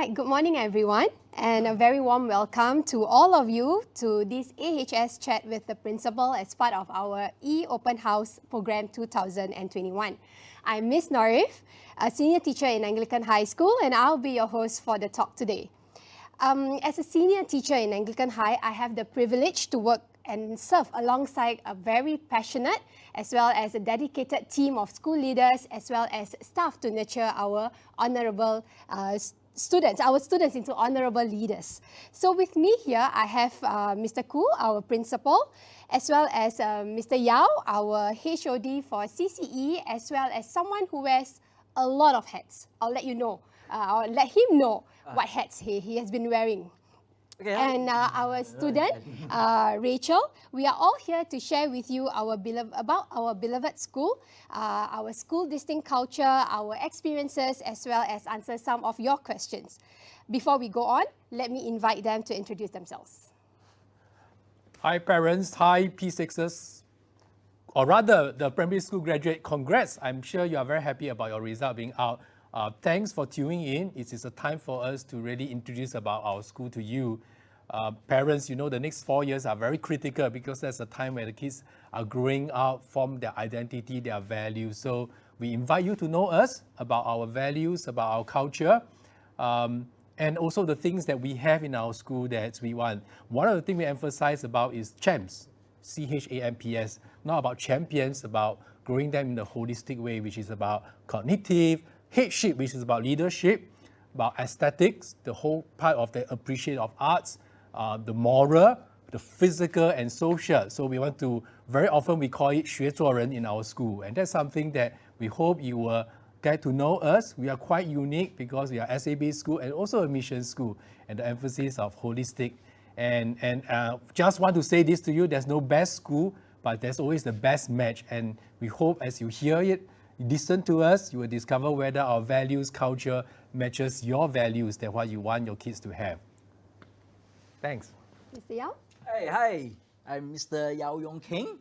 right, good morning everyone, and a very warm welcome to all of you to this AHS chat with the principal as part of our E-Open House Program 2021. I'm Miss Norif, a senior teacher in Anglican High School, and I'll be your host for the talk today. As a senior teacher in Anglican High, I have the privilege to work and serve alongside a very passionate as well as a dedicated team of school leaders as well as staff to nurture our honourable students into honourable leaders. So with me here, I have Mr. Koo, our principal, as well as Mr. Yao, our HOD for CCE, as well as someone who wears a lot of hats. I'll let you know, I'll let him know what hats he has been wearing. Okay. And our student, Rachel, we are all here to share with you about our beloved school, our school distinct culture, our experiences, as well as answer some of your questions. Before we go on, let me invite them to introduce themselves. Hi parents, hi P6s, or rather the primary school graduate, congrats. I'm sure you are very happy about your result being out. Thanks for tuning in. It is a time for us to really introduce about our school to you. Parents, you know, the next 4 years are very critical because that's a time where the kids are growing up, form their identity, their values. So we invite you to know us, about our values, about our culture, and also the things that we have in our school that we want. One of the things we emphasize about is CHAMPS, C-H-A-M-P-S, not about champions, about growing them in the holistic way, which is about cognitive, headship, which is about leadership, about aesthetics, the whole part of the appreciation of arts, the moral, the physical and social. So we want to, very often we call it 学做人 in our school. And that's something that we hope you will get to know us. We are quite unique because we are SAB school and also a mission school, and the emphasis of holistic. And just want to say this to you, there's no best school, but there's always the best match. And we hope as you hear it, listen to us, you will discover whether our values, culture matches your values, that what you want your kids to have. Thanks. Mr. Yao? Hey, hi, I'm Mr. Yao Yong King.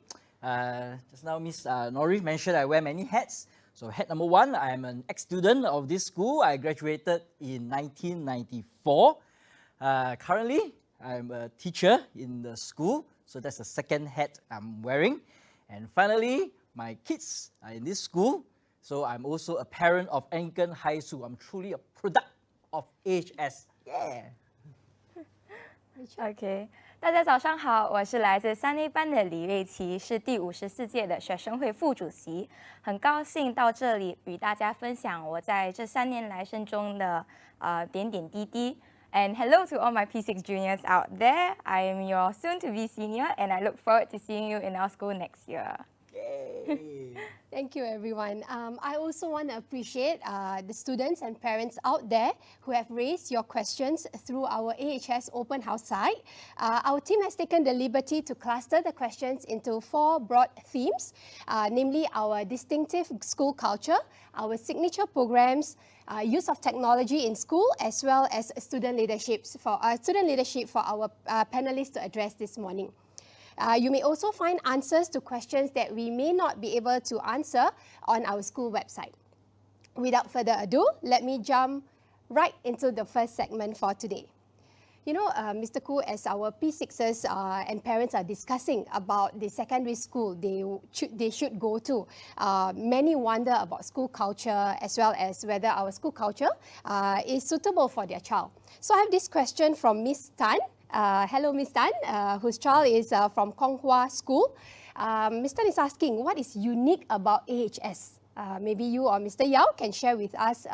Just now Miss Norif mentioned I wear many hats. So hat number one, I'm an ex-student of this school. I graduated in 1994. Currently, I'm a teacher in the school. So that's the second hat I'm wearing. And finally, my kids are in this school, so I'm also a parent of Anglican High School. I'm truly a product of AHS. Yeah. OK， 大家早上好，我是来自3A 班的李瑞琪，是第54届的学生会副主席，很高兴到这里与大家分享我在这3年来生中的点点滴滴。And hello to all my P6 juniors out there. I am your soon-to-be senior, and I look forward to seeing you in our school next year. Thank you, everyone. I also want to appreciate the students and parents out there who have raised your questions through our AHS Open House site. Our team has taken the liberty to cluster the questions into 4 broad themes, namely our distinctive school culture, our signature programs, use of technology in school, as well as student leadership for our panelists to address this morning. You may also find answers to questions that we may not be able to answer on our school website. Without further ado, let me jump right into the first segment for today. You know, Mr. Koo, as our P6s and parents are discussing about the secondary school they should go to, many wonder about school culture as well as whether our school culture is suitable for their child. So I have this question from Miss Tan. Hello, Miss Tan, whose child is from Kong Hwa School. Miss Tan is asking, what is unique about AHS? Maybe you or Mr. Yao can share with us,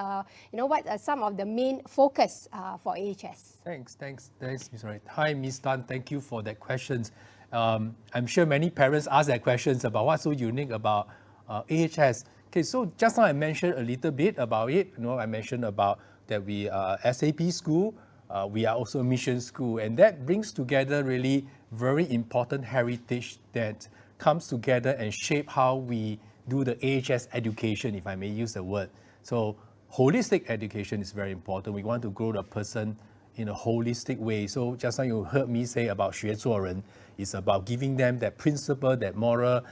what are some of the main focus for AHS? Thanks, Ms. Wright. Hi, Ms. Tan. Thank you for that question. I'm sure many parents ask that questions about what's so unique about AHS. Okay, so just now I mentioned a little bit about it. I mentioned about that we are SAP school. We are also a mission school, and that brings together really very important heritage that comes together and shape how we do the AHS education, if I may use the word. So holistic education is very important. We want to grow the person in a holistic way. So just now you heard me say about 学做人, it's about giving them that principle, that moral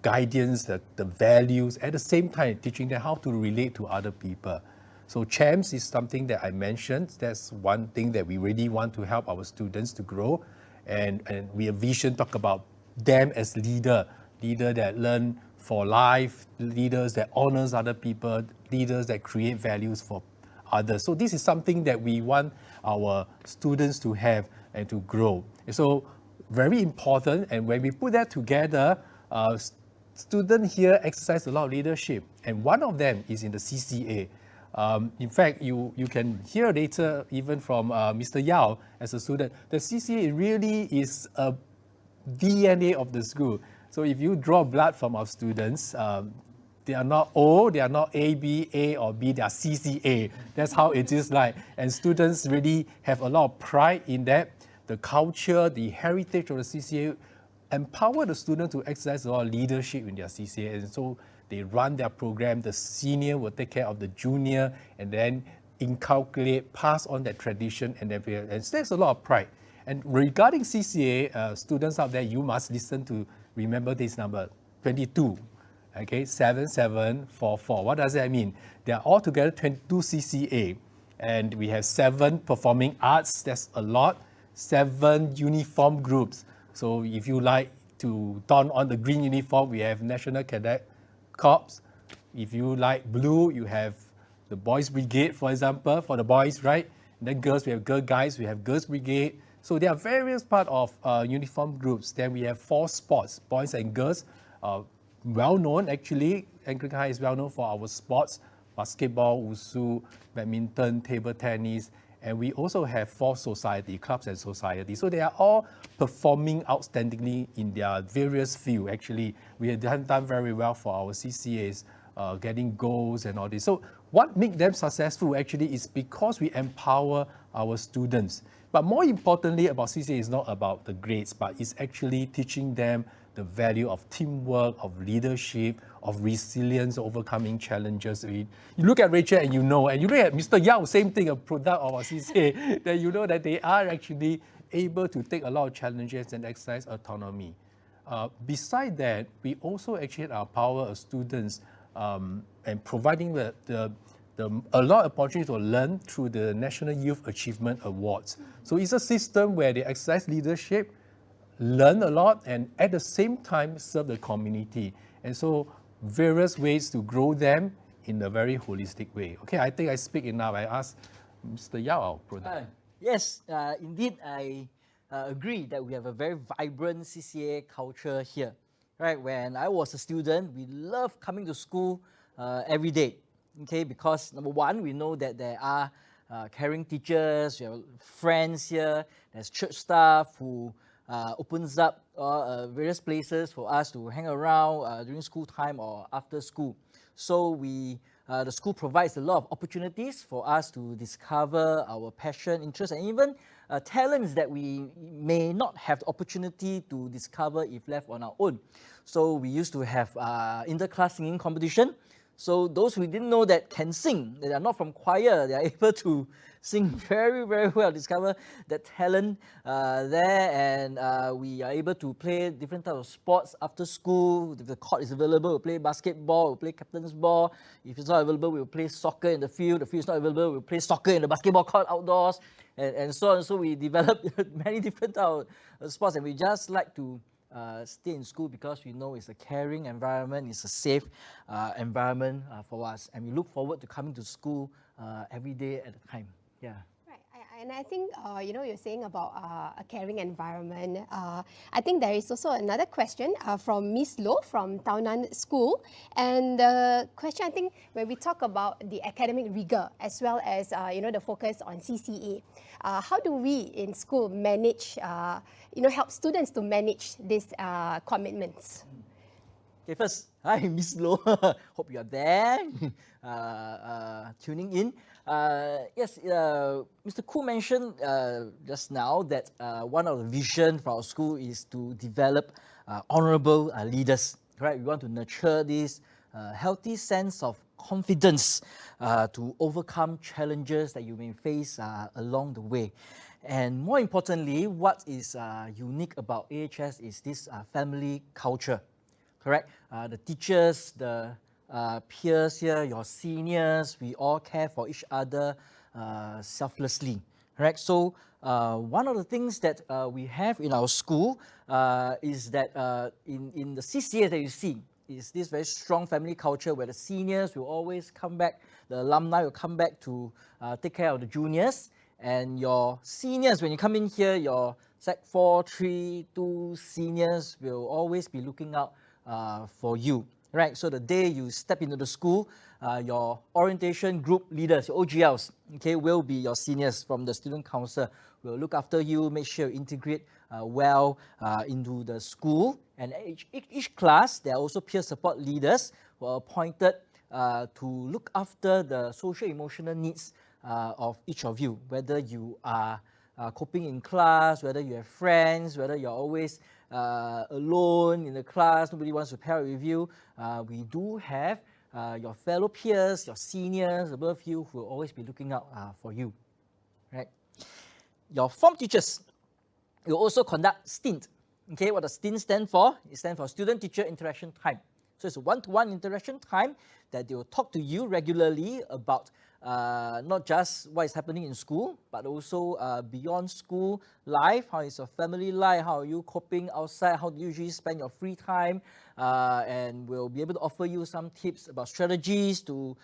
guidance, the values, at the same time teaching them how to relate to other people. So CHAMPS is something that I mentioned. That's one thing that we really want to help our students to grow. And we have vision talk about them as leader that learn for life, leaders that honors other people, leaders that create values for others. So this is something that we want our students to have and to grow. So very important, and when we put that together, students here exercise a lot of leadership, and one of them is in the CCA. In fact, you can hear later even from Mr. Yao as a student, the CCA really is a DNA of the school. So if you draw blood from our students, they are not O, they are not A, B, A or B, they are CCA. That's how it is like. And students really have a lot of pride in that. The culture, the heritage of the CCA empower the student to exercise a lot of leadership in their CCA. And so they run their program, the senior will take care of the junior, and then inculcate, pass on that tradition, and there's a lot of pride. And regarding CCA, students out there, you must listen to, remember this number, 22, okay, 7744. What does that mean? They are all together 22 CCA, and we have 7 performing arts, that's a lot, 7 uniform groups. So if you like to don on the green uniform, we have National Cadet Corps. If you like blue, you have the Boys Brigade, for example, for the boys, right? And then girls, we have Girl Guides, we have Girls Brigade. So there are various parts of uniform groups. Then we have 4 sports, boys and girls. Well known actually, Anglican High is well known for our sports, basketball, wusu, badminton, table tennis. And we also have 4 society, clubs and societies. So they are all performing outstandingly in their various fields. Actually, we have done very well for our CCAs, getting goals and all this. So what makes them successful actually is because we empower our students. But more importantly about CCA is not about the grades, but it's actually teaching them the value of teamwork, of leadership, of resilience, overcoming challenges. You look at Rachel and you know, and you look at Mr. Yao, same thing, a product of our CCA, that you know that they are actually able to take a lot of challenges and exercise autonomy. Beside that, we also actually empower our students and providing a lot of opportunity to learn through the National Youth Achievement Awards. So it's a system where they exercise leadership, learn a lot, and at the same time serve the community. And so various ways to grow them in a very holistic way. Okay, I think I speak enough. I ask Mr. Yao, our product. Yes, indeed, I agree that we have a very vibrant CCA culture here. Right, when I was a student, we loved coming to school every day. Okay, because number one, we know that there are caring teachers, we have friends here, there's church staff who opens up various places for us to hang around during school time or after school. So the school provides a lot of opportunities for us to discover our passion, interest, and even talents that we may not have the opportunity to discover if left on our own. So we used to have inter-class singing competition. So those who didn't know that can sing, they are not from choir, they are able to sing very, very well, discover that talent there, and we are able to play different types of sports after school. If the court is available, we'll play basketball, we'll play captain's ball. If it's not available, we'll play soccer in the field. The field is not available, we'll play soccer in the basketball court outdoors, and so on. So we developed many different types of sports, and we just like to stay in school because we know it's a caring environment, it's a safe environment for us, and we look forward to coming to school every day at a time. Yeah. Right, and I think you're saying about a caring environment. I think there is also another question from Miss Loh from Tao Nan School, and the question, I think, when we talk about the academic rigor as well as the focus on CCA, how do we in school manage, help students to manage these commitments? Okay, first, hi Miss Loh. Hope you are there, tuning in. Yes, Mr. Khoo mentioned just now that one of the vision for our school is to develop honorable leaders. Right, we want to nurture this healthy sense of confidence to overcome challenges that you may face along the way. And more importantly, what is unique about AHS is this family culture. Correct? The teachers, the peers here, your seniors, we all care for each other selflessly. Right? So one of the things that we have in our school is that in the CCA that you see, is this very strong family culture where the seniors will always come back, the alumni will come back to take care of the juniors, and your seniors, when you come in here, your Sec 4, 3, 2 seniors will always be looking out for you. Right, so the day you step into the school, your orientation group leaders, your OGLs, okay, will be your seniors from the student council. Will look after you, make sure you integrate well into the school. And each class, there are also peer support leaders who are appointed to look after the social emotional needs of each of you, whether you are coping in class, whether you have friends, whether you're always alone in the class, nobody wants to pair with you. We do have your fellow peers, your seniors above you who will always be looking out for you. Right? Your form teachers will also conduct stint. Okay, what does stint stand for? It stands for student-teacher interaction time. So it's a one-to-one interaction time that they will talk to you regularly about not just what is happening in school, but also beyond school life. How is your family life? How are you coping outside? How do you usually spend your free time? And we'll be able to offer you some tips about strategies to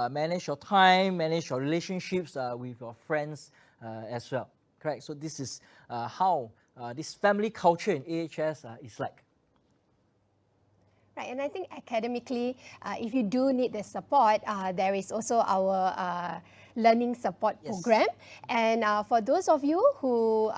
manage your time, manage your relationships with your friends as well. Correct? So this is how this family culture in AHS is like. Right, and I think academically, if you do need the support, there is also our learning support program. And for those of you who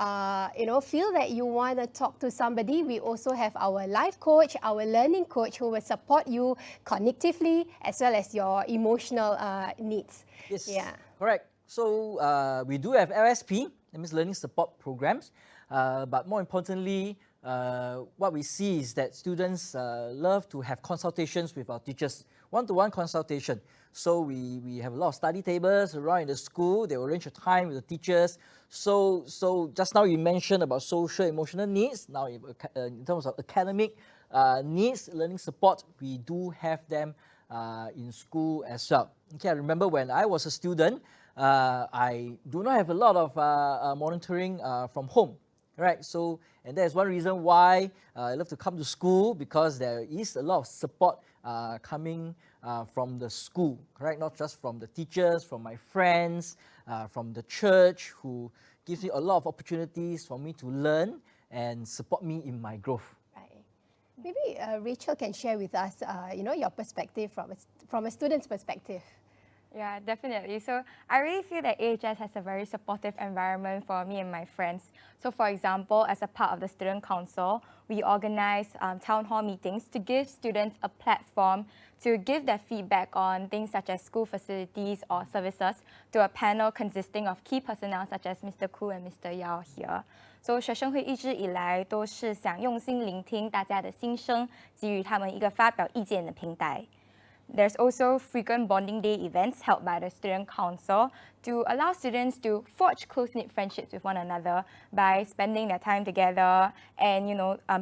feel that you want to talk to somebody, we also have our life coach, our learning coach, who will support you cognitively as well as your emotional needs. Yes, yeah, correct. So we do have LSP, that means learning support programs, but more importantly, what we see is that students love to have consultations with our teachers, one-to-one consultation. So we have a lot of study tables around in the school. They will arrange a time with the teachers. So just now you mentioned about social emotional needs. Now in terms of academic needs, learning support, we do have them in school as well. Okay, I remember when I was a student, I do not have a lot of monitoring from home. Right, so, and that is one reason why I love to come to school, because there is a lot of support coming from the school, correct? Not just from the teachers, from my friends, from the church, who gives me a lot of opportunities for me to learn and support me in my growth. right. Maybe Rachel can share with us, your perspective from a student's perspective. Yeah, definitely. So I really feel that AHS has a very supportive environment for me and my friends. So for example, as a part of the student council, we organize town hall meetings to give students a platform to give their feedback on things such as school facilities or services to a panel consisting of key personnel such as Mr. Koo and Mr. Yao here. So 学生会一直以来都是想用心聆听大家的心声，给予他们一个发表意见的平台。There's also frequent bonding day events held by the student council to allow students to forge close-knit friendships with one another by spending their time together and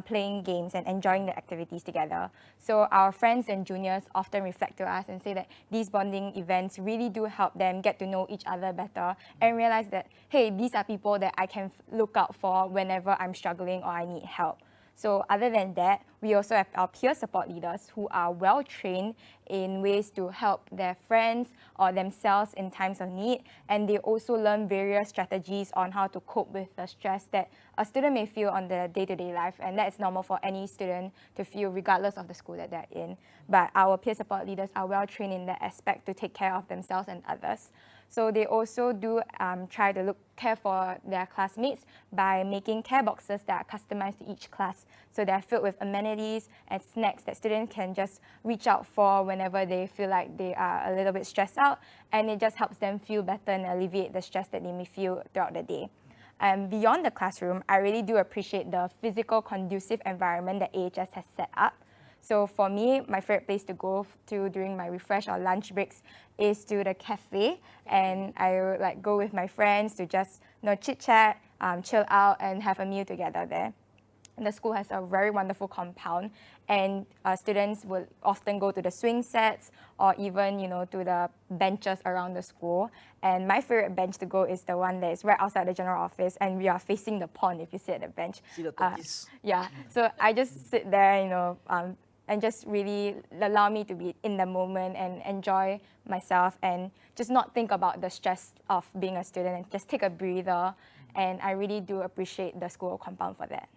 playing games and enjoying the activities together. So our friends and juniors often reflect to us and say that these bonding events really do help them get to know each other better and realize that, hey, these are people that I can look out for whenever I'm struggling or I need help. So other than that, we also have our peer support leaders who are well trained in ways to help their friends or themselves in times of need, and they also learn various strategies on how to cope with the stress that a student may feel on their day-to-day life, and that's normal for any student to feel regardless of the school that they're in. But our peer support leaders are well trained in that aspect to take care of themselves and others. So they also do try to care for their classmates by making care boxes that are customized to each class. So they're filled with amenities and snacks that students can just reach out for whenever they feel like they are a little bit stressed out, and it just helps them feel better and alleviate the stress that they may feel throughout the day. And beyond the classroom, I really do appreciate the physical conducive environment that AHS has set up. So for me, my favorite place to go to during my refresh or lunch breaks is to the cafe, and I would go with my friends to just chit chat, chill out, and have a meal together there. The school has a very wonderful compound, and students will often go to the swing sets or even, to the benches around the school. And my favorite bench to go is the one that is right outside the general office, and we are facing the pond if you sit at the bench. See the turkeys. Yeah, so I just sit there, and just really allow me to be in the moment and enjoy myself and just not think about the stress of being a student and just take a breather. And I really do appreciate the school compound for that.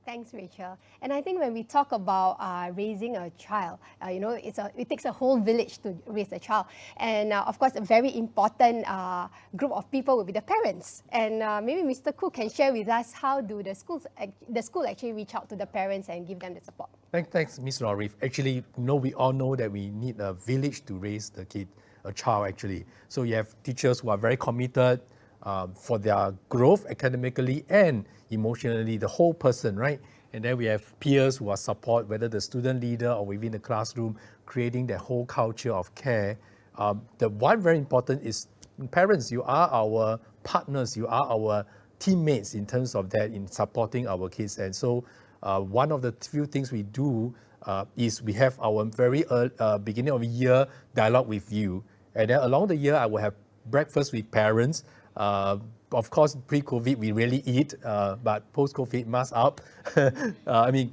Thanks, Rachel. And I think when we talk about raising a child, it takes a whole village to raise a child. And of course, a very important group of people will be the parents. And maybe Mr. Koo can share with us how do the school actually reach out to the parents and give them the support. Thanks, Ms. Lorif. Actually, we all know that we need a village to raise a child actually. So you have teachers who are very committed for their growth academically and emotionally, the whole person, right? And then we have peers who are support, whether the student leader or within the classroom, creating that whole culture of care. The one very important is parents. You are our partners, you are our teammates in terms of that, in supporting our kids. And so one of the few things we do is we have our very beginning of the year dialogue with you. And then along the year, I will have breakfast with parents. Of course, pre-COVID, we really eat, but post-COVID, mask up.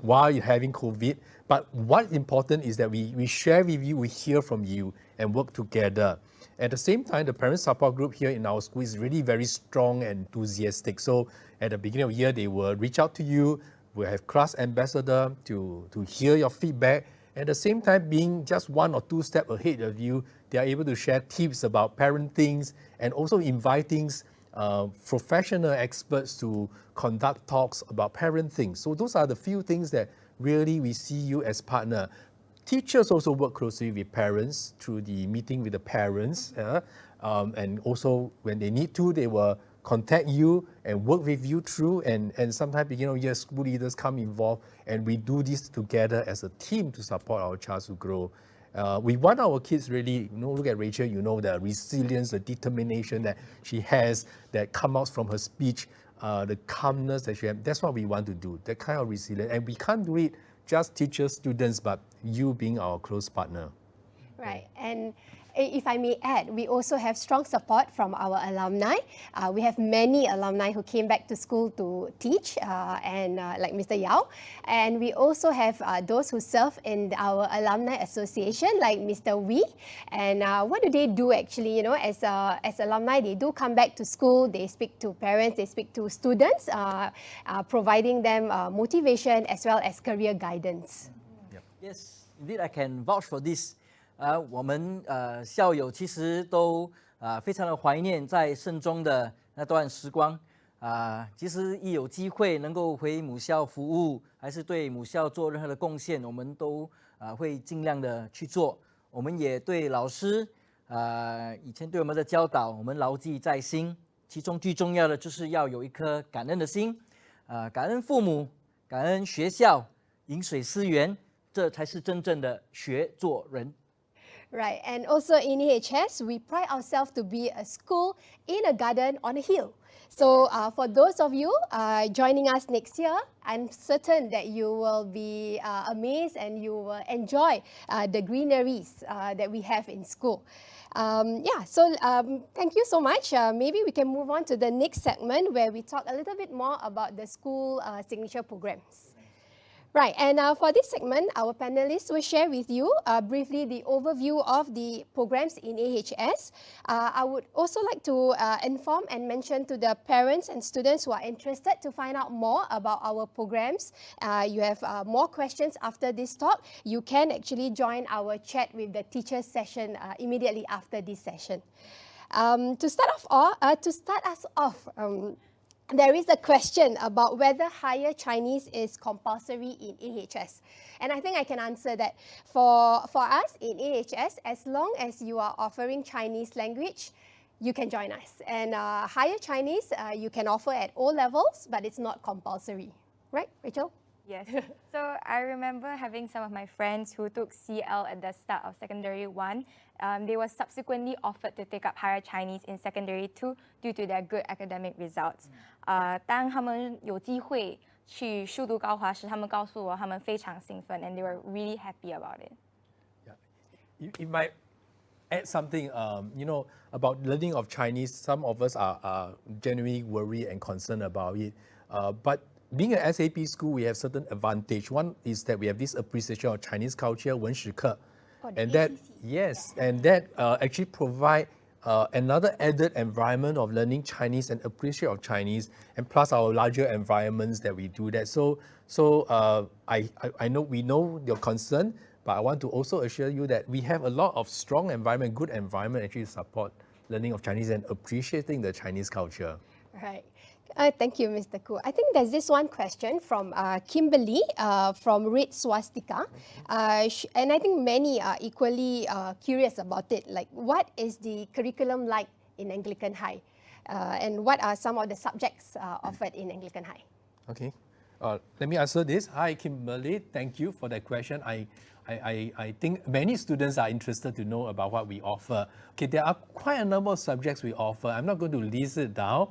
While you're having COVID. But what's important is that we share with you, we hear from you, and work together. At the same time, the parent support group here in our school is really very strong and enthusiastic. So at the beginning of the year, they will reach out to you. We'll have class ambassador to hear your feedback. At the same time, being just 1 or 2 steps ahead of you, they are able to share tips about parenting and also inviting professional experts to conduct talks about parenting. So those are the few things that really we see you as partner. Teachers also work closely with parents through the meeting with the parents. And also when they need to, they will contact you and work with you through. And sometimes beginning of year, school leaders come involved, and we do this together as a team to support our child to grow. We want our kids really, look at Rachel, the resilience, the determination that she has, that comes out from her speech, the calmness that she has. That's what we want to do, that kind of resilience. And we can't do it just teachers, students, but you being our close partner. Right. And if I may add, we also have strong support from our alumni. We have many alumni who came back to school to teach, and like Mr. Yao. And we also have those who serve in our alumni association, like Mr. Wee. And what do they do actually? As alumni, they do come back to school. They speak to parents, they speak to students, providing them motivation as well as career guidance. Yep. Yes, indeed, I can vouch for this. 我们校友其实都非常的怀念在圣中的那段时光其实一有机会能够回母校服务，还是对母校做任何的贡献，我们都会尽量的去做。我们也对老师以前对我们的教导，我们牢记在心。其中最重要的就是要有一颗感恩的心，感恩父母，感恩学校，饮水思源，这才是真正的学做人。Right, and also in AHS, we pride ourselves to be a school in a garden on a hill. So for those of you joining us next year, I'm certain that you will be amazed and you will enjoy the greeneries that we have in school. Thank you so much. Maybe we can move on to the next segment where we talk a little bit more about the school signature programs. Right, and for this segment, our panelists will share with you briefly the overview of the programs in AHS. I would also like to inform and mention to the parents and students who are interested to find out more about our programs. You have more questions after this talk. You can actually join our chat with the teachers session immediately after this session. To start us off, there is a question about whether higher Chinese is compulsory in AHS. And I think I can answer that. For us in AHS, as long as you are offering Chinese language, you can join us. And higher Chinese, you can offer at all levels, but it's not compulsory. Right, Rachel? Yes. So I remember having some of my friends who took CL at the start of secondary 1. They were subsequently offered to take up higher Chinese in secondary 2 due to their good academic results. 当他们有机会去速读高华时，他们告诉我他们非常兴奋 ，and they were really happy about it. Yeah, you might add something, about learning of Chinese. Some of us are genuinely worried and concerned about it. But being an SAP school, we have certain advantage. One is that we have this appreciation of Chinese culture, 文史课, and that actually provide another added environment of learning Chinese and appreciate of Chinese, and plus our larger environments that we do that. So I know we know your concern, but I want to also assure you that we have a lot of strong environment, good environment actually support learning of Chinese and appreciating the Chinese culture. Right. Thank you, Mr. Koo. I think there's this one question from Kimberly from Red Swastika. And I think many are equally curious about it. Like, what is the curriculum like in Anglican High? And what are some of the subjects offered in Anglican High? Okay. Let me answer this. Hi, Kimberly. Thank you for that question. I think many students are interested to know about what we offer. Okay, there are quite a number of subjects we offer. I'm not going to list it down.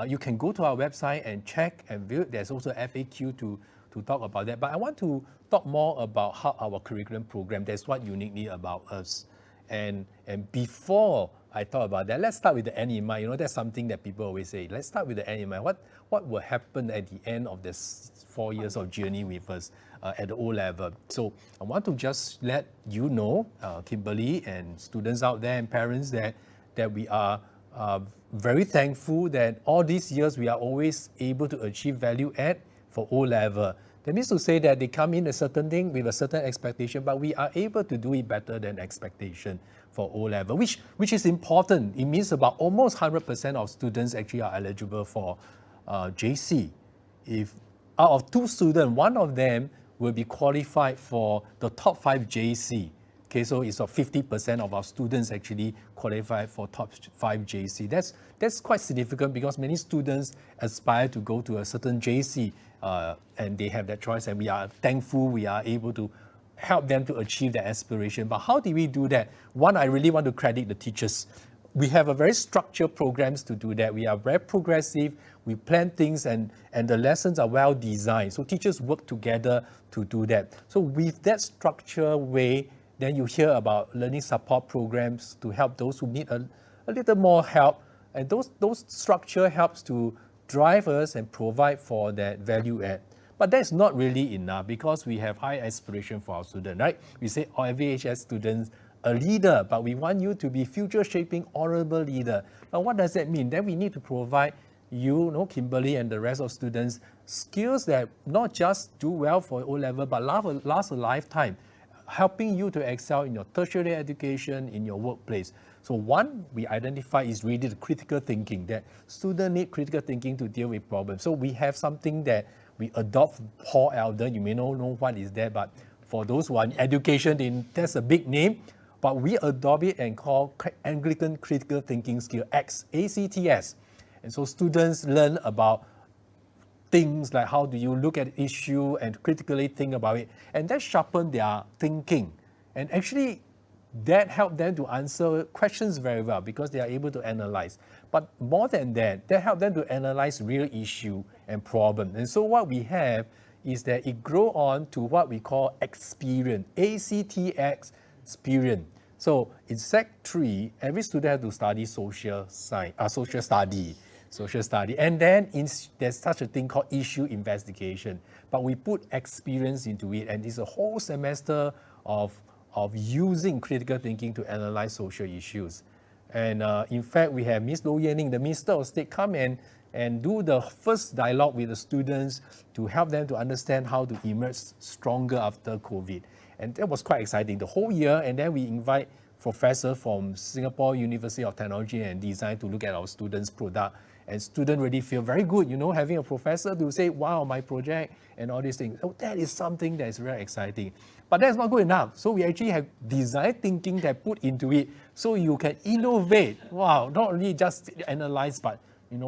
You can go to our website and check and view. There's also FAQ to talk about that. But I want to talk more about how our curriculum program, that's what uniquely about us. And before I talk about that, let's start with the end in mind. You know, that's something that people always say. Let's start with the end in mind. What will happen at the end of this 4 years of journey with us at the O level? So I want to just let you know, Kimberly and students out there and parents, that we are very thankful that all these years we are always able to achieve value add for O level. That means to say that they come in a certain thing with a certain expectation, but we are able to do it better than expectation for O level, which is important. It means about almost 100% of students actually are eligible for JC. If out of 2 students, one of them will be qualified for the top 5 JC. Okay, so it's 50% of our students actually qualify for top 5 JC. That's quite significant because many students aspire to go to a certain JC and they have that choice, and we are thankful we are able to help them to achieve their aspiration. But how do we do that? One, I really want to credit the teachers. We have a very structured programs to do that. We are very progressive. We plan things and the lessons are well designed. So teachers work together to do that. So with that structured way, then you hear about learning support programs to help those who need a little more help. And those structure helps to drive us and provide for that value add. But that's not really enough because we have high aspiration for our students, right? We say every HS students a leader, but we want you to be future shaping honorable leader. Now what does that mean? Then we need to provide you, Kimberly and the rest of students, skills that not just do well for O level, but last a lifetime, helping you to excel in your tertiary education, in your workplace. So one we identify is really the critical thinking, that students need critical thinking to deal with problems. So we have something that we adopt Paul Elder. You may not know what is that, but for those who are in education, that's a big name. But we adopt it and call Anglican Critical Thinking Skill, ACTS. And so students learn about things like how do you look at issue and critically think about it, and that sharpen their thinking, and actually that help them to answer questions very well because they are able to analyze. But more than that help them to analyze real issue and problem. And so what we have is that it grow on to what we call experience, ACTX experience. So in Sec 3, every student has to study social study. And then there's such a thing called issue investigation. But we put experience into it, and it's a whole semester of using critical thinking to analyze social issues. And in fact, we have Ms. Lo Yening, the Minister of State, come and do the first dialogue with the students to help them to understand how to emerge stronger after COVID. And that was quite exciting the whole year. And then we invite professors from Singapore University of Technology and Design to look at our students' product. And students really feel very good, having a professor to say, wow, my project and all these things. So that is something that is very exciting. But that's not good enough. So we actually have design thinking that put into it so you can innovate. Wow, not only just analyze, but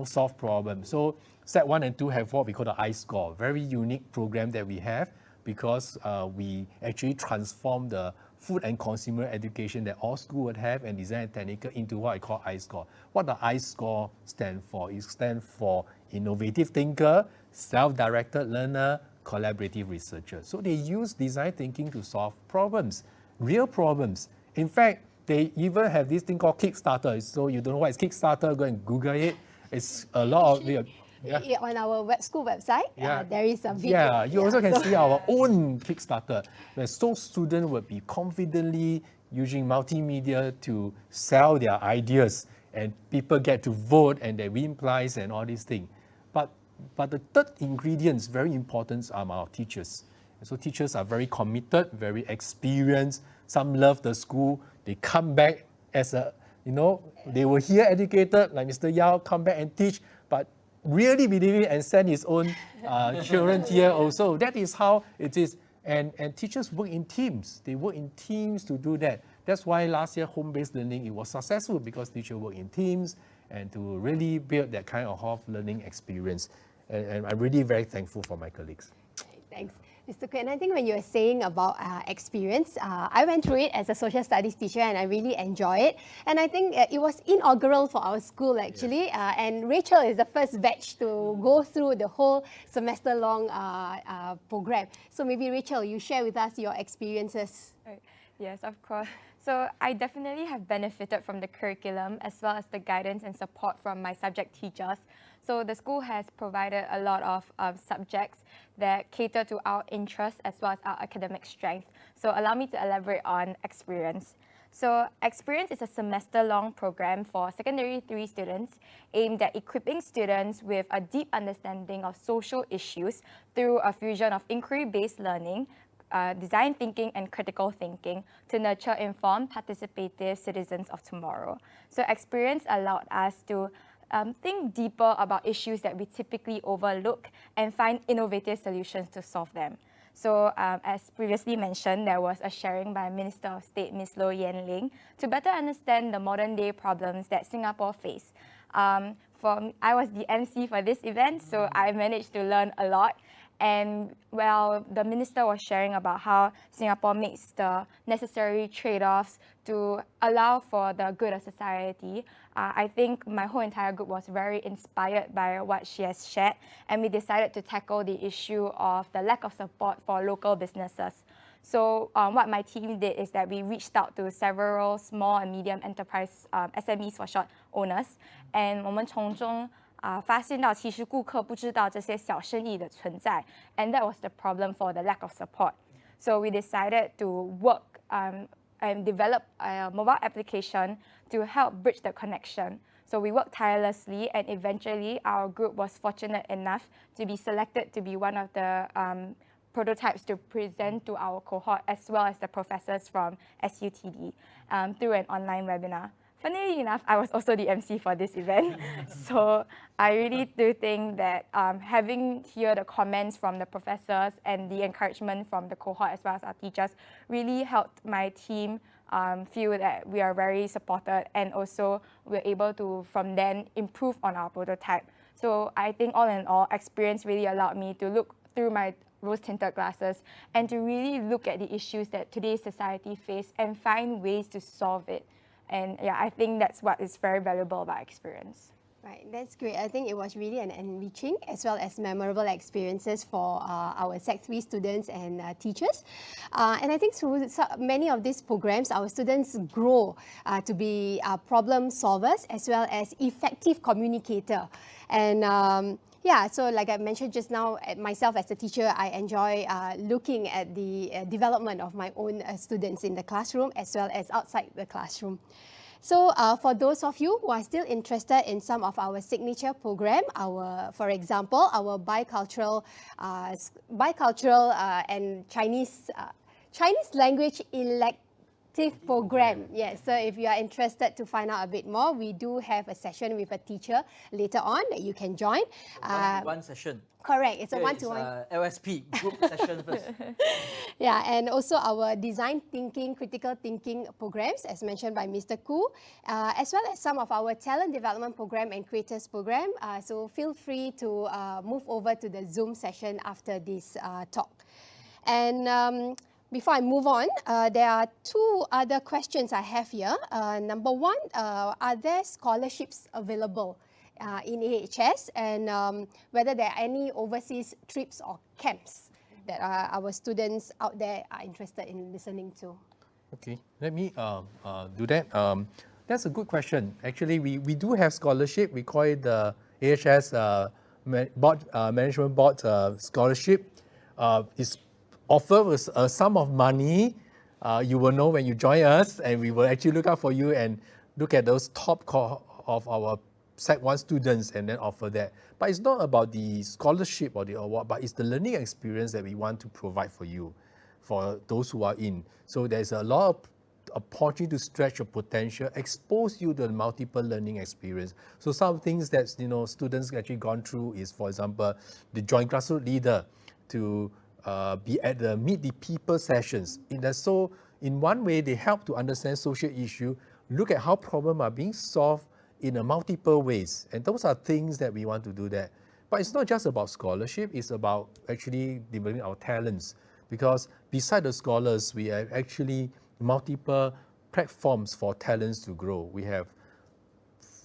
solve problems. So Set 1 and 2 have what we call the I-Score, very unique program that we have because we actually transform the food and consumer education that all schools would have, and design and technical into what I call I-Score. What the I-Score stand for? It stands for innovative thinker, self-directed learner, collaborative researcher. So they use design thinking to solve problems, real problems. In fact, they even have this thing called Kickstarter. So you don't know what is Kickstarter, go and Google it. It's a lot of... Yeah. On our school website, there is a video. Yeah, you also can see our own Kickstarter, where so students would be confidently using multimedia to sell their ideas, and people get to vote and they win prize and all these things. But the third ingredient, very important, are our teachers. And so teachers are very committed, very experienced. Some love the school. They come back as a, they were here educated, like Mr. Yao, come back and teach, but really believe it and send his own children here also. That is how it is. And teachers work in teams. They work in teams to do that. That's why last year home-based learning, it was successful because teachers work in teams and to really build that kind of learning experience. And I'm really very thankful for my colleagues. Thanks. Mr. Kueh, and I think when you were saying about experience, I went through it as a social studies teacher and I really enjoy it. And I think it was inaugural for our school actually. Yes. And Rachel is the first batch to go through the whole semester-long program. So maybe Rachel, you share with us your experiences. Yes, of course. So I definitely have benefited from the curriculum as well as the guidance and support from my subject teachers. So the school has provided a lot of subjects that cater to our interests as well as our academic strength. So allow me to elaborate on experience. So experience is a semester-long program for secondary 3 students aimed at equipping students with a deep understanding of social issues through a fusion of inquiry-based learning, design thinking and critical thinking to nurture informed, participative citizens of tomorrow. So experience allowed us to think deeper about issues that we typically overlook and find innovative solutions to solve them. So as previously mentioned, there was a sharing by Minister of State, Ms. Low Yen Ling, to better understand the modern day problems that Singapore face. I was the MC for this event, so I managed to learn a lot. And while the minister was sharing about how Singapore makes the necessary trade-offs to allow for the good of society, I think my whole entire group was very inspired by what she has shared, and we decided to tackle the issue of the lack of support for local businesses. So what my team did is that we reached out to several small and medium enterprise SMEs for short owners, and 我们从中发现到其实顾客不知道这些小生意的存在 and that was the problem for the lack of support. So we decided to work and develop a mobile application to help bridge the connection. So we worked tirelessly and eventually our group was fortunate enough to be selected to be one of the prototypes to present to our cohort as well as the professors from SUTD through an online webinar. Funnily enough, I was also the MC for this event. So I really do think that having here the comments from the professors and the encouragement from the cohort as well as our teachers really helped my team feel that we are very supported, and also we're able to from then improve on our prototype. So I think all in all, experience really allowed me to look through my rose-tinted glasses and to really look at the issues that today's society face and find ways to solve it. And yeah, I think that's what is very valuable about experience. Right, that's great. I think it was really an enriching as well as memorable experiences for our Sec 3 students and teachers. And I think through many of these programs, our students grow to be problem solvers as well as effective communicator. And yeah, so like I mentioned just now, myself as a teacher, I enjoy looking at the development of my own students in the classroom as well as outside the classroom. So for those of you who are still interested in some of our signature program, for example, our bicultural and Chinese language elective program. Yes, so if you are interested to find out a bit more, we do have a session with a teacher later on that you can join. One session. Correct, it's a one-to-one. LSP, group session first. Yeah, and also our design thinking, critical thinking programs, as mentioned by Mr. Koo, as well as some of our talent development program and creators program. So feel free to move over to the Zoom session after this talk. And Before I move on, there are two other questions I have here. Number one, are there scholarships available in AHS, and whether there are any overseas trips or camps that our students out there are interested in listening to? Okay, let me do that. That's a good question. Actually, we do have scholarship. We call it the AHS Management Board Scholarship. It's offer a sum of money. You will know when you join us, and we will actually look out for you and look at those top of our Sec 1 students and then offer that. But it's not about the scholarship or the award, but it's the learning experience that we want to provide for you, for those who are in. So there's a lot of opportunity to stretch your potential, expose you to the multiple learning experience. So some things that students actually gone through is, for example, the joint grassroots leader, to be at the meet the people sessions. In one way, they help to understand social issue, look at how problems are being solved in a multiple ways. And those are things that we want to do that. But it's not just about scholarship, it's about actually developing our talents. Because beside the scholars, we have actually multiple platforms for talents to grow. We have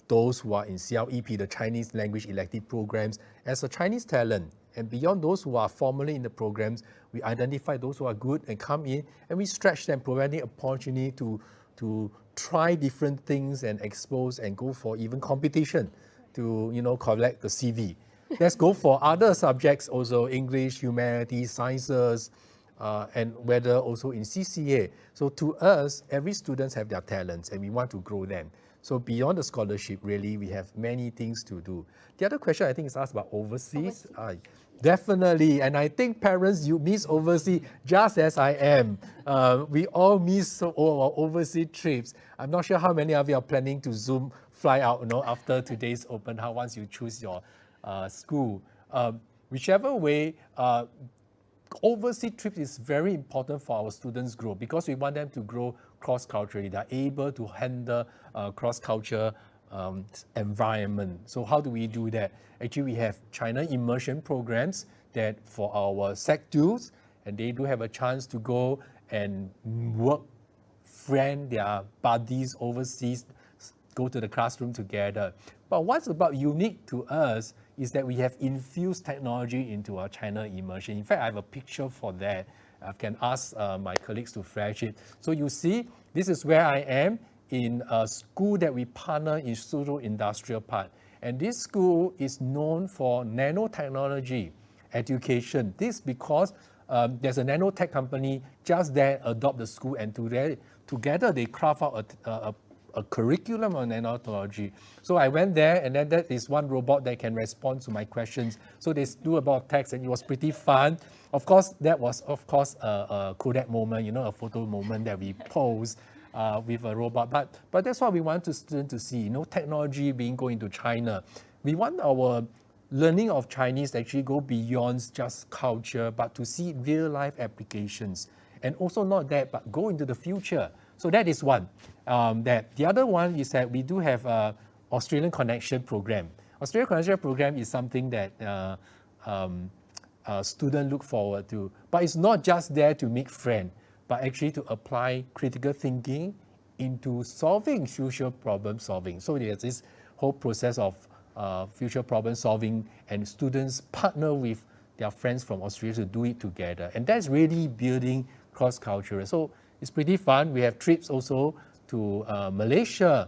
those who are in CLEP, the Chinese language elective programs, as a Chinese talent. And beyond those who are formally in the programs, we identify those who are good and come in, and we stretch them, providing opportunity to try different things and expose and go for even competition to collect the CV. Let's go for other subjects also, English, humanities, sciences, and whether also in CCA. So to us, every student have their talents and we want to grow them. So beyond the scholarship, really, we have many things to do. The other question I think is asked about overseas. Definitely, and I think parents, you miss overseas just as I am. We all miss all our overseas trips. I'm not sure how many of you are planning to Zoom fly out after today's open house once you choose your school. Whichever way, overseas trip is very important for our students' growth because we want them to grow cross-culturally. They're able to handle cross-culture environment. So how do we do that? Actually, we have China immersion programs that for our Sec 2s, and they do have a chance to go and work, friend their buddies overseas, go to the classroom together. But what's about unique to us is that we have infused technology into our China immersion. In fact, I have a picture for that. I can ask my colleagues to flash it. So you see, this is where I am in a school that we partner in Suzhou Industrial Park. And this school is known for nanotechnology education. This because there's a nanotech company just there adopt the school, and together they craft out a curriculum on nanotechnology. So I went there, and then that is one robot that can respond to my questions. So they do about text, and it was pretty fun. Of course, that was a Kodak moment, a photo moment that we pose with a robot. But that's what we want the students to see, technology being going to China. We want our learning of Chinese to actually go beyond just culture, but to see real life applications. And also not that, but go into the future. So that is one. The other one is that we do have Australian Connection Program. Australian Connection Program is something that students look forward to. But it's not just there to make friends, but actually to apply critical thinking into solving future problem solving. So there's this whole process of future problem solving, and students partner with their friends from Australia to do it together. And that's really building cross-cultural. So it's pretty fun. We have trips also to Malaysia,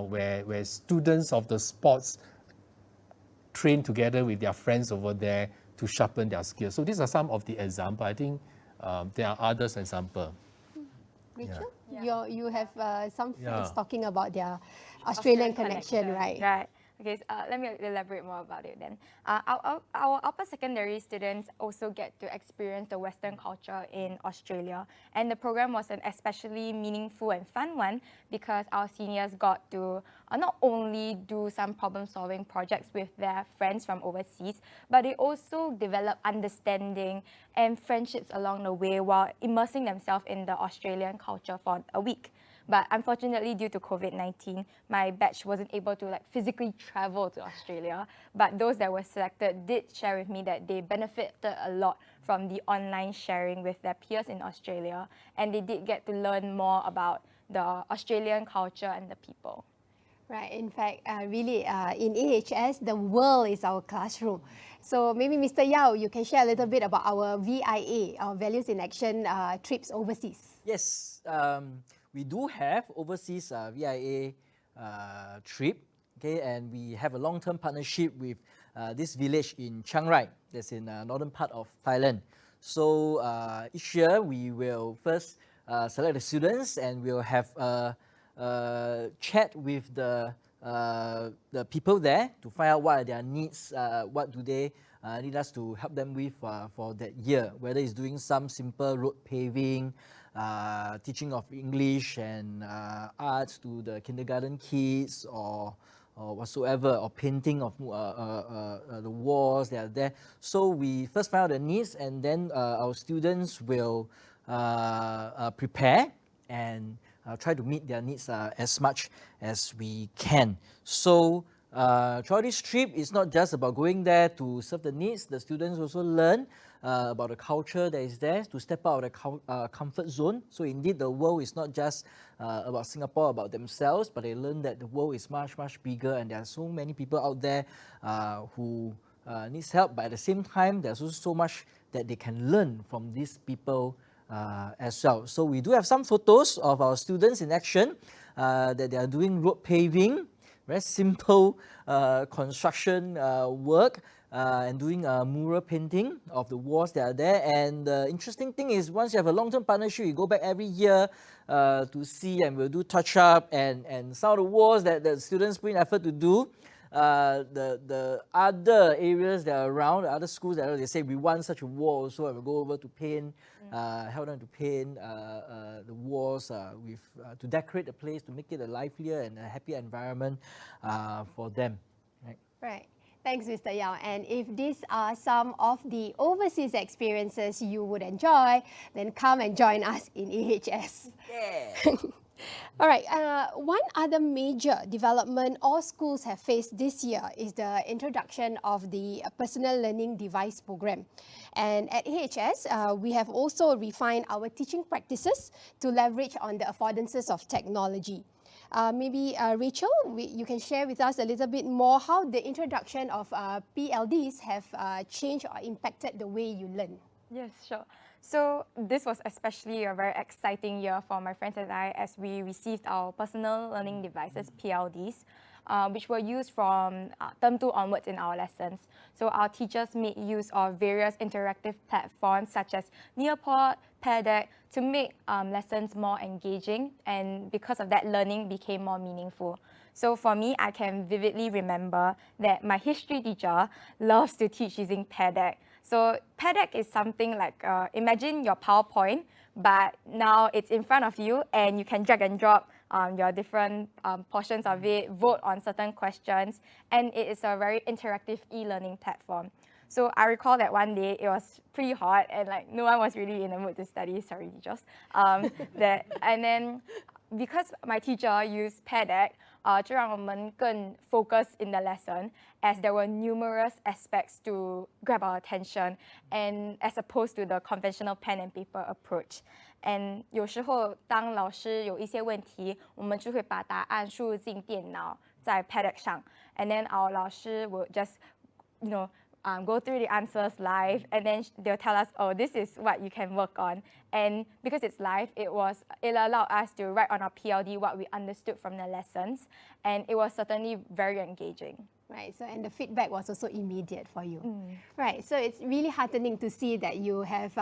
where students of the sports train together with their friends over there to sharpen their skills. So these are some of the examples. I think there are others examples. Rachel, you have some friends talking about their Australian connection, right? Right. Okay, so, let me elaborate more about it then. Our upper secondary students also get to experience the Western culture in Australia. And the program was an especially meaningful and fun one because our seniors got to not only do some problem-solving projects with their friends from overseas, but they also develop understanding and friendships along the way while immersing themselves in the Australian culture for a week. But unfortunately, due to COVID-19, my batch wasn't able to like physically travel to Australia. But those that were selected did share with me that they benefited a lot from the online sharing with their peers in Australia, and they did get to learn more about the Australian culture and the people. Right. In fact, really, in AHS, the world is our classroom. So maybe Mr. Yao, you can share a little bit about our VIA, our Values in Action trips overseas. Yes, we do have overseas VIA trip, okay, and we have a long-term partnership with this village in Chiang Rai, that's in northern part of Thailand. So each year we will first select the students and we'll have chat with the people there to find out what are their needs, what do they need us to help them with for that year, whether it's doing some simple road paving, teaching of English and arts to the kindergarten kids or whatsoever, or painting of the walls that are there. So we first find out the needs, and then our students will prepare and try to meet their needs as much as we can. So throughout this trip, it's not just about going there to serve the needs. The students also learn about the culture that is there, to step out of the comfort zone. So indeed, the world is not just about Singapore, about themselves, but they learn that the world is much, much bigger, and there are so many people out there who needs help. But at the same time, there's also so much that they can learn from these people as well. So we do have some photos of our students in action that they are doing road paving, very simple construction work, and doing mural painting of the walls that are there. And the interesting thing is, once you have a long-term partnership, you go back every year to see, and we'll do touch-up, and some of the walls that the students put in effort to do, the other areas that are around, the other schools that are, they say we want such a wall, so I will go over to paint, help them to paint the walls with to decorate the place, to make it a livelier and a happier environment for them. Right. Thanks, Mr. Yao. And if these are some of the overseas experiences you would enjoy, then come and join us in AHS. Yeah. All right, one other major development all schools have faced this year is the introduction of the personal learning device program. And at AHS, we have also refined our teaching practices to leverage on the affordances of technology. Maybe Rachel, you can share with us a little bit more how the introduction of PLDs have changed or impacted the way you learn. Yes, sure. So this was especially a very exciting year for my friends and I, as we received our personal learning devices, PLDs, which were used from term 2 onwards in our lessons. So our teachers made use of various interactive platforms such as Nearpod, Pear Deck, to make lessons more engaging, and because of that, learning became more meaningful. So for me, I can vividly remember that my history teacher loves to teach using Pear Deck. So Pear Deck is something like, imagine your PowerPoint, but now it's in front of you and you can drag and drop your different portions of it, vote on certain questions, and it is a very interactive e-learning platform. So I recall that one day it was pretty hot and like no one was really in the mood to study, sorry teachers. And then because my teacher used Pear Deck, 就让我们更 focus in the lesson, as there were numerous aspects to grab our attention, and as opposed to the conventional pen and paper approach. And 有时候当老师有一些问题，我们就会把答案输入进电脑在 Pear Deck 上， and then our 老师 will just, go through the answers live, and then they'll tell us, oh, this is what you can work on. And because it's live, it allowed us to write on our PLD what we understood from the lessons, and it was certainly very engaging. Right, so and the feedback was also immediate for you. Right, so it's really heartening to see that you have,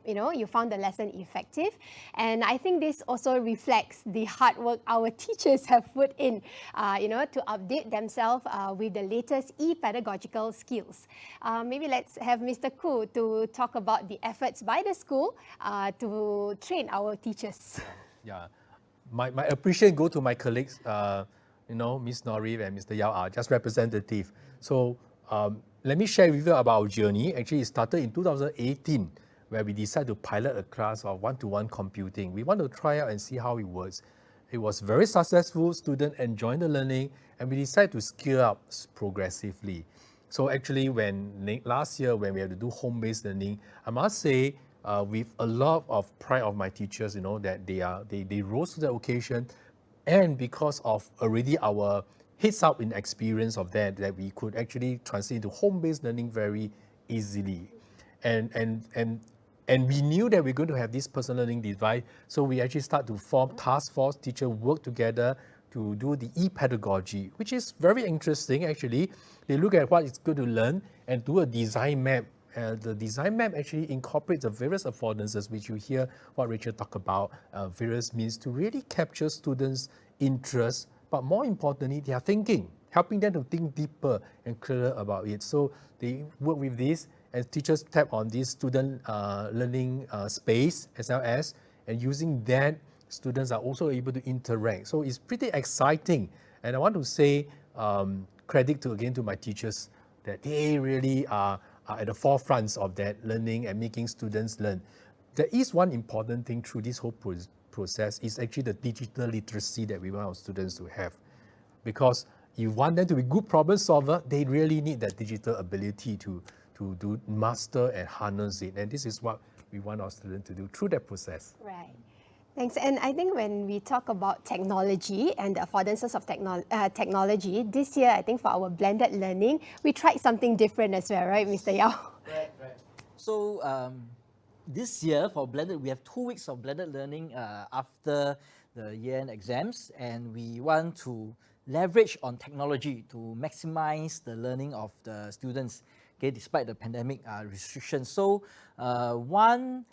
you found the lesson effective. And I think this also reflects the hard work our teachers have put in, to update themselves with the latest e-pedagogical skills. Maybe let's have Mr. Koo to talk about the efforts by the school to train our teachers. Yeah, my appreciation go to my colleagues. Ms. Nori and Mr. Yao are just representative. So let me share with you about our journey. Actually, it started in 2018, where we decided to pilot a class of one-to-one computing. We want to try out and see how it works. It was very successful, students enjoyed the learning, and we decided to scale up progressively. So actually, last year when we had to do home-based learning, I must say, with a lot of pride of my teachers, that they rose to the occasion, and because of already our heads up in experience of that we could actually translate into home-based learning very easily. And we knew that we're going to have this personal learning device, so we actually start to form task force, teachers work together to do the e-pedagogy, which is very interesting actually. They look at what it's good to learn and do a design map. The design map actually incorporates the various affordances, which you hear what Rachel talked about, various means to really capture students' interest, but more importantly, their thinking, helping them to think deeper and clearer about it. So they work with this, and teachers tap on this student learning space, SLS, and using that, students are also able to interact. So it's pretty exciting. And I want to say credit again to my teachers that they really are at the forefront of that learning and making students learn. There is one important thing through this whole process is actually the digital literacy that we want our students to have. Because you want them to be good problem solver, they really need that digital ability to do master and harness it. And this is what we want our students to do through that process. Right. Thanks. And I think when we talk about technology and the affordances of technology, this year, I think for our blended learning, we tried something different as well, right, Mr. Yao? Right. So this year for blended, we have 2 weeks of blended learning after the year-end exams, and we want to leverage on technology to maximize the learning of the students, okay, despite the pandemic restrictions. So one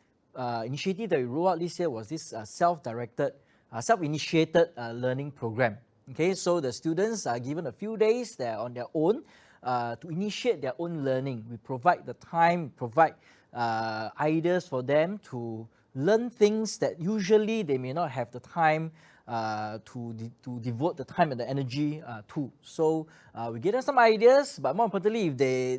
initiative that we rolled out this year was this self-initiated learning program. Okay, so the students are given a few days, they're on their own to initiate their own learning. We provide the time, provide ideas for them to learn things that usually they may not have the time to devote the time and the energy to. So we give them some ideas, but more importantly, if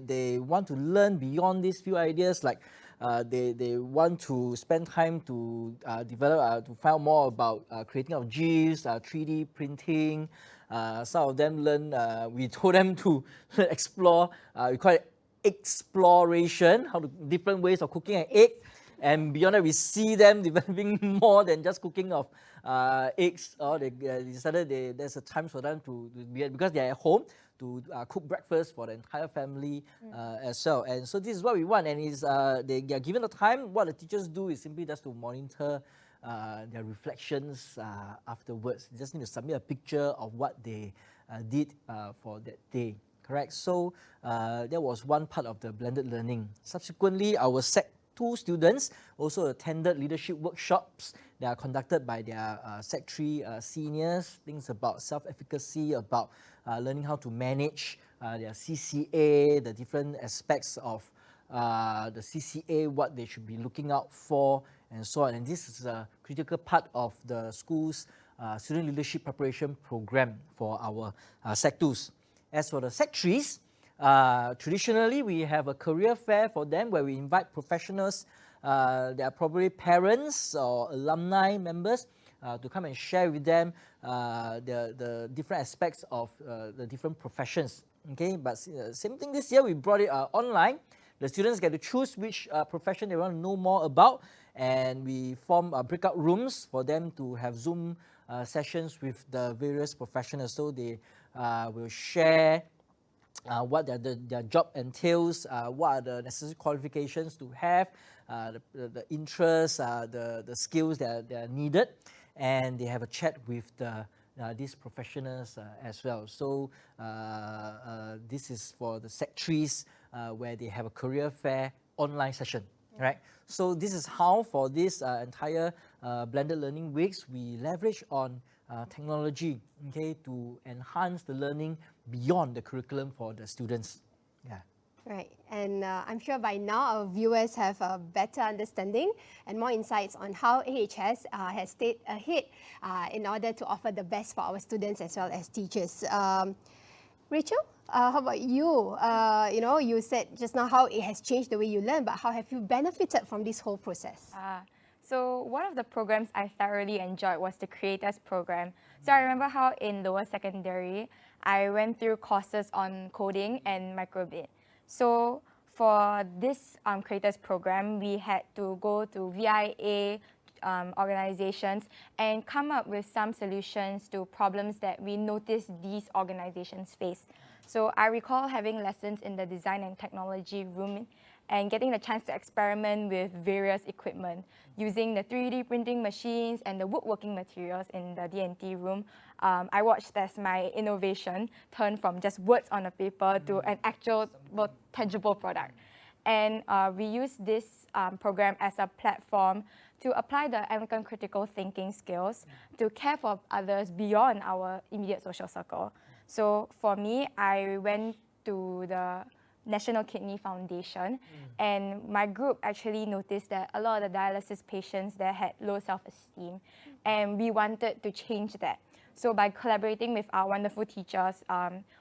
they want to learn beyond these few ideas, like they want to spend time to develop, to find out more about creating of GIFs, 3D printing. Some of them learn, we told them to explore, we call it exploration, different ways of cooking an egg. And beyond that, we see them developing more than just cooking of eggs. Or they decided there's a time for them to be, because they're at home, to cook breakfast for the entire family as well. And so this is what we want. And they are given the time. What the teachers do is simply just to monitor their reflections afterwards. They just need to submit a picture of what they did for that day. Correct? So that was one part of the blended learning. Subsequently, our Sec 2 students also attended leadership workshops that are conducted by their Sec 3 seniors, things about self-efficacy, about learning how to manage their CCA, the different aspects of the CCA, what they should be looking out for, and so on. And this is a critical part of the school's student leadership preparation program for our Sec 2s. As for the Sec 3s, traditionally, we have a career fair for them where we invite professionals, they are probably parents or alumni members, to come and share with them the different aspects of the different professions. Okay, but same thing this year, we brought it online. The students get to choose which profession they want to know more about, and we form breakout rooms for them to have Zoom sessions with the various professionals. So they will share what their job entails, what are the necessary qualifications to have, the interests, the skills that are needed, and they have a chat with these professionals as well. So this is for the Sec 3s where they have a career fair online session. Right? So this is how for this entire blended learning weeks we leverage on technology, okay, to enhance the learning beyond the curriculum for the students. Yeah. Right, and I'm sure by now our viewers have a better understanding and more insights on how AHS has stayed ahead in order to offer the best for our students as well as teachers. Rachel, how about you? You said just now how it has changed the way you learn, but how have you benefited from this whole process? So one of the programs I thoroughly enjoyed was the Creators Program. So I remember how in lower secondary, I went through courses on coding and microbit. So for this Creators Program, we had to go to VIA organizations and come up with some solutions to problems that we noticed these organizations face. So I recall having lessons in the design and technology room and getting the chance to experiment with various equipment. Using the 3D printing machines and the woodworking materials in the D&T room, I watched as my innovation turned from just words on a paper to an actual tangible product. And we use this program as a platform to apply the Anglican critical thinking skills to care for others beyond our immediate social circle. So for me, I went to the National Kidney Foundation, and my group actually noticed that a lot of the dialysis patients there had low self-esteem, and we wanted to change that. So by collaborating with our wonderful teachers,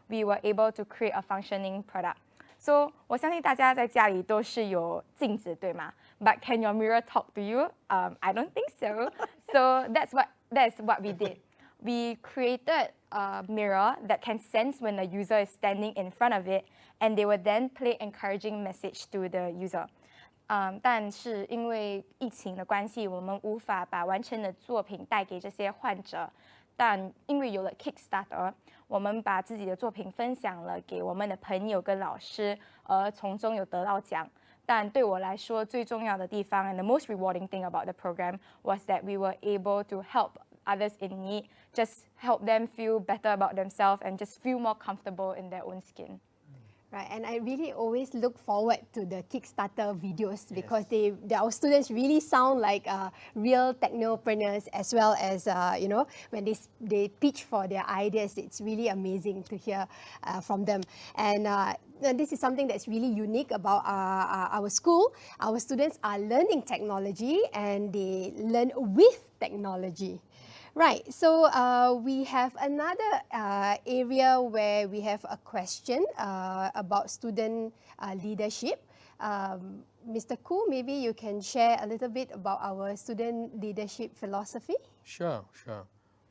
we were able to create a functioning product. So 我相信大家在家里都是有镜子，对吗？ But can your mirror talk to you? I don't think so. So that's what we did. We created a mirror that can sense when the user is standing in front of it, and they would then play encouraging message to the user. 但是因为疫情的关系，我们无法把完成的作品带给这些患者。但因为有了 Kickstarter， 我们把自己的作品分享了给我们的朋友跟老师，而从中有得到奖。但对我来说，最重要的地方 and the most rewarding thing about the program was that we were able to help others in need, just help them feel better about themselves and just feel more comfortable in their own skin. Right, and I really always look forward to the Kickstarter videos because our students really sound like real technopreneurs, as well as you know, when they pitch for their ideas. It's really amazing to hear from them. And this is something that's really unique about our school. Our students are learning technology and they learn with technology. Right, so we have another area where we have a question about student leadership. Mr. Koo, maybe you can share a little bit about our student leadership philosophy? Sure.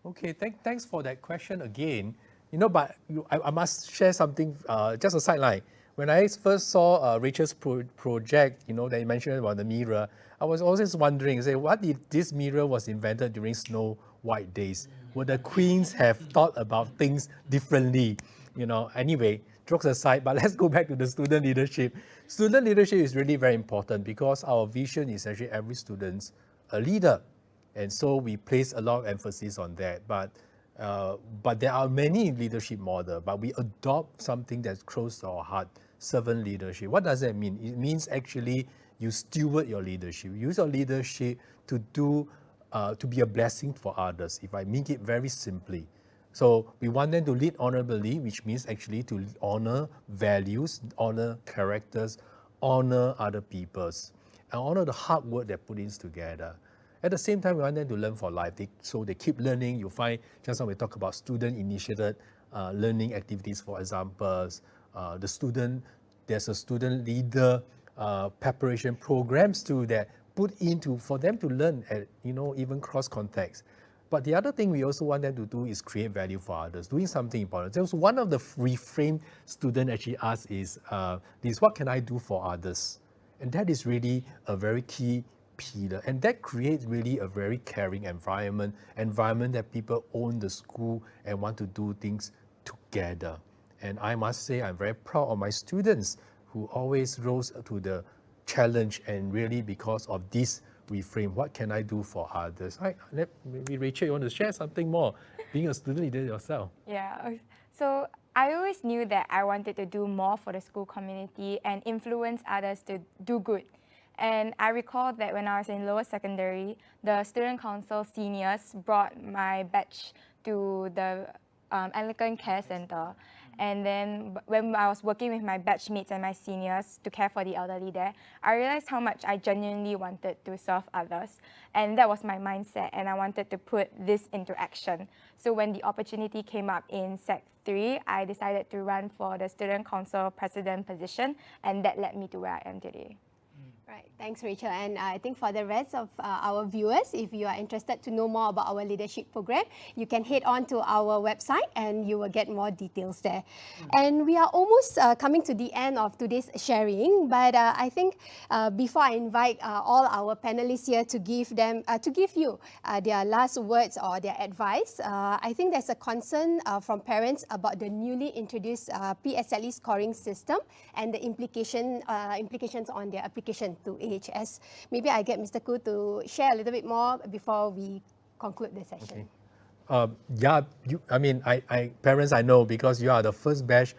Okay, thanks for that question again. You know, but I must share something, just a sideline. When I first saw Rachel's project, you know, that you mentioned about the mirror, I was always wondering, say, what if this mirror was invented during Snow White days? Would the queens have thought about things differently? You know, anyway, jokes aside, but let's go back to the student leadership. Student leadership is really very important because our vision is actually every student's a leader. And so we place a lot of emphasis on that. But there are many leadership models, but we adopt something that's close to our heart, servant leadership. What does that mean? It means actually you steward your leadership. Use your leadership to be a blessing for others, if I make it very simply. So we want them to lead honorably, which means actually to honor values, honor characters, honor other peoples, and honor the hard work they put in together. At the same time, we want them to learn for life. So they keep learning. You find, just now we talk about student-initiated learning activities, for examples. There's a student leader preparation programs too that put into for them to learn at, you know, even cross context. But the other thing we also want them to do is create value for others, doing something important. So one of the reframed students actually asked is this: what can I do for others? And that is really a very key pillar, and that creates really a very caring environment that people own the school and want to do things together. And I must say, I'm very proud of my students who always rose to the challenge, and really because of this reframe, what can I do for others? Maybe Rachel, you want to share something more, being a student leader yourself? Yeah, so I always knew that I wanted to do more for the school community and influence others to do good. And I recall that when I was in lower secondary, the student council seniors brought my batch to the Anglican Care Center. And then when I was working with my batchmates and my seniors to care for the elderly there, I realized how much I genuinely wanted to serve others. And that was my mindset, and I wanted to put this into action. So when the opportunity came up in Sec 3, I decided to run for the student council president position, and that led me to where I am today. Right, thanks Rachel. And I think for the rest of our viewers, if you are interested to know more about our leadership program, you can head on to our website and you will get more details there. And we are almost coming to the end of today's sharing, but I think before I invite all our panelists here to give you their last words or their advice, I think there's a concern from parents about the newly introduced Psle scoring system and the implications on their application to AHS. Maybe I get Mr. Koo to share a little bit more before we conclude the session. Okay. Parents, I know because you are the first batch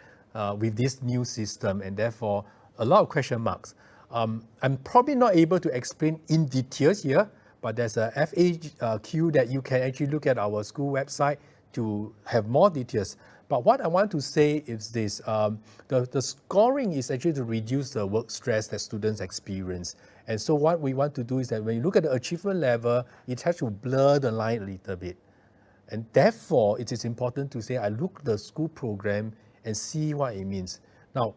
with this new system, and therefore a lot of question marks. I'm probably not able to explain in details here, but there's a FAQ that you can actually look at our school website to have more details. But what I want to say is this, the scoring is actually to reduce the work stress that students experience. And so what we want to do is that when you look at the achievement level, it has to blur the line a little bit. And therefore, it is important to say, I look at the school program and see what it means. Now,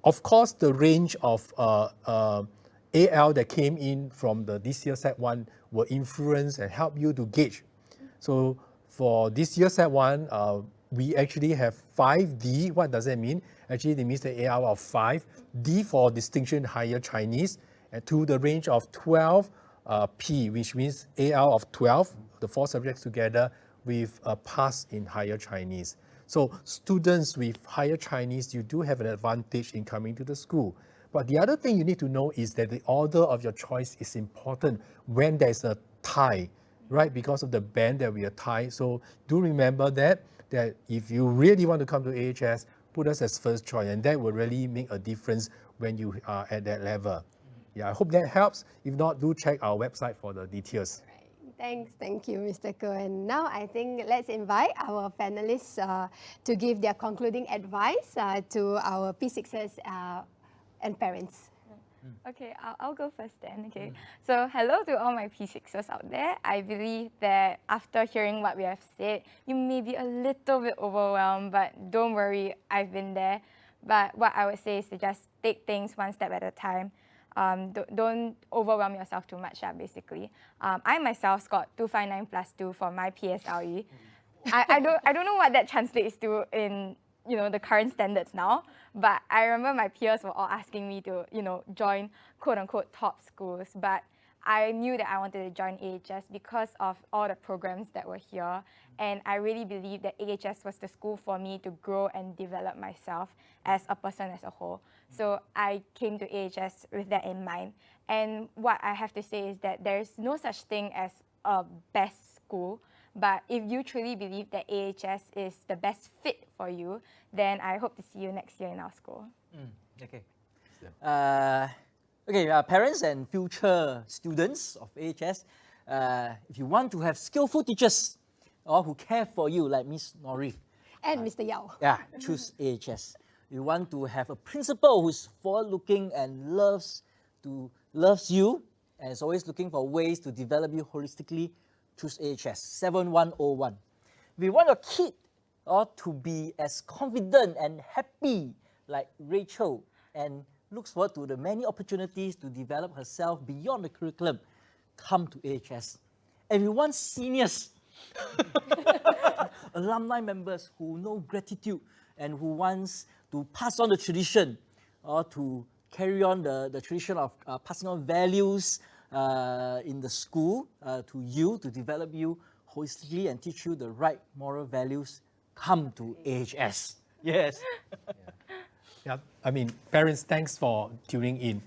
of course, the range of AL that came in from this year Set 1 will influence and help you to gauge. So for this year Set 1, we actually have 5D. What does that mean? Actually, it means the AL of 5, D for distinction higher Chinese, and to the range of 12 P, which means AL of 12, the 4 subjects together, with a pass in higher Chinese. So students with higher Chinese, you do have an advantage in coming to the school. But the other thing you need to know is that the order of your choice is important when there's a tie, right? Because of the band that we are tied. So do remember that if you really want to come to AHS, put us as first choice, and that will really make a difference when you are at that level. Yeah, I hope that helps. If not, do check our website for the details. Thanks, thank you, Mr. Ko. And now I think let's invite our panelists to give their concluding advice to our P6s and parents. Okay, I'll go first then. Okay, so hello to all my P6s out there. I believe that after hearing what we have said, you may be a little bit overwhelmed, but don't worry, I've been there. But what I would say is to just take things one step at a time. Don't overwhelm yourself too much, basically. I myself scored 259 plus 2 for my PSLE. I don't know what that translates to in the current standards now, but I remember my peers were all asking me to join quote-unquote top schools, but I knew that I wanted to join AHS because of all the programs that were here, and I really believe that AHS was the school for me to grow and develop myself as a person as a whole. So I came to AHS with that in mind. And what I have to say is that there's no such thing as a best school, but if you truly believe that AHS is the best fit for you, then I hope to see you next year in our school. Okay. Parents and future students of AHS, if you want to have skillful teachers or who care for you, like Miss Nori and Mr. Yao, choose AHS. You want to have a principal who's forward-looking and loves you and is always looking for ways to develop you holistically, choose AHS 7101. We want your kid to be as confident and happy like Rachel and looks forward to the many opportunities to develop herself beyond the curriculum. Come to AHS. And we want seniors, alumni members who know gratitude and who wants to pass on the tradition or to carry on the tradition of passing on values in the school to you, to develop you holistically and teach you the right moral values. Come to AHS. Yes. Yeah, parents, thanks for tuning in.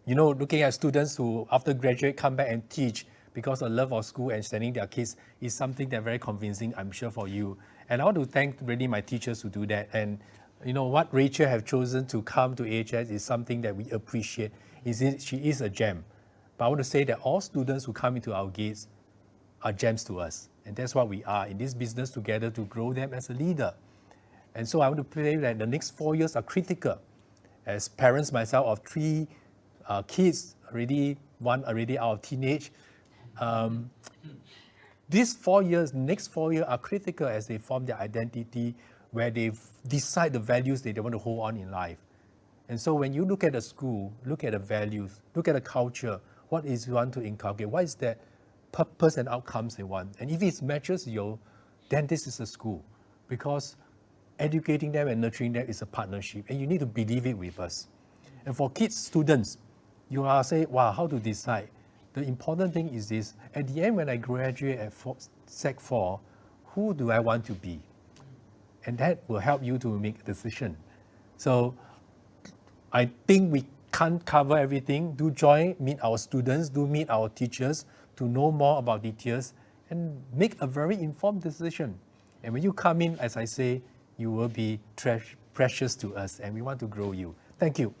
Looking at students who, after graduate, come back and teach because of love of school and sending their kids is something that's very convincing, I'm sure, for you. And I want to thank really my teachers who do that. And what Rachel have chosen to come to AHS is something that we appreciate. She is a gem. But I want to say that all students who come into our gates are gems to us. And that's what we are in this business together to grow them as a leader. And so I want to say that the next 4 years are critical. As parents myself of 3 kids, one already out of teenage, these 4 years, next 4 years are critical as they form their identity, where they decide the values that they want to hold on in life. And so when you look at the school, look at the values, look at the culture, what is you want to inculcate, what is that purpose and outcomes they want. And if it matches you, then this is a school. Because educating them and nurturing them is a partnership, and you need to believe it with us. And for kids, students, you are saying, wow, how to decide? The important thing is this, at the end when I graduate at Sec 4, who do I want to be? And that will help you to make a decision. So I think we can't cover everything. Do join, meet our students, do meet our teachers to know more about details and make a very informed decision. And when you come in, as I say, you will be precious to us and we want to grow you. Thank you.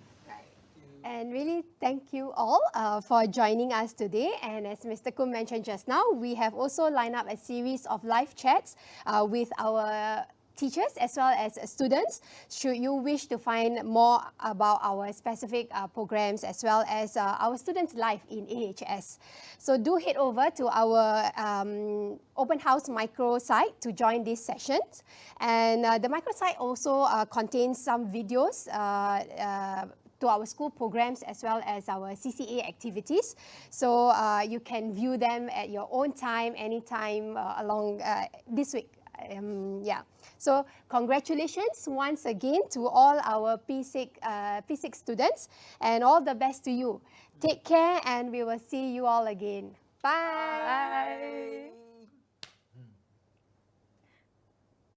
And really thank you all for joining us today. And as Mr. Kum mentioned just now, we have also lined up a series of live chats with our teachers as well as students. Should you wish to find more about our specific programs as well as our students' life in AHS. So do head over to our open house micro site to join these sessions. And the micro site also contains some videos to our school programs as well as our CCA activities. So you can view them at your own time, anytime along this week. Yeah. So congratulations once again to all our P6 students and all the best to you. Take care and we will see you all again. Bye. Bye.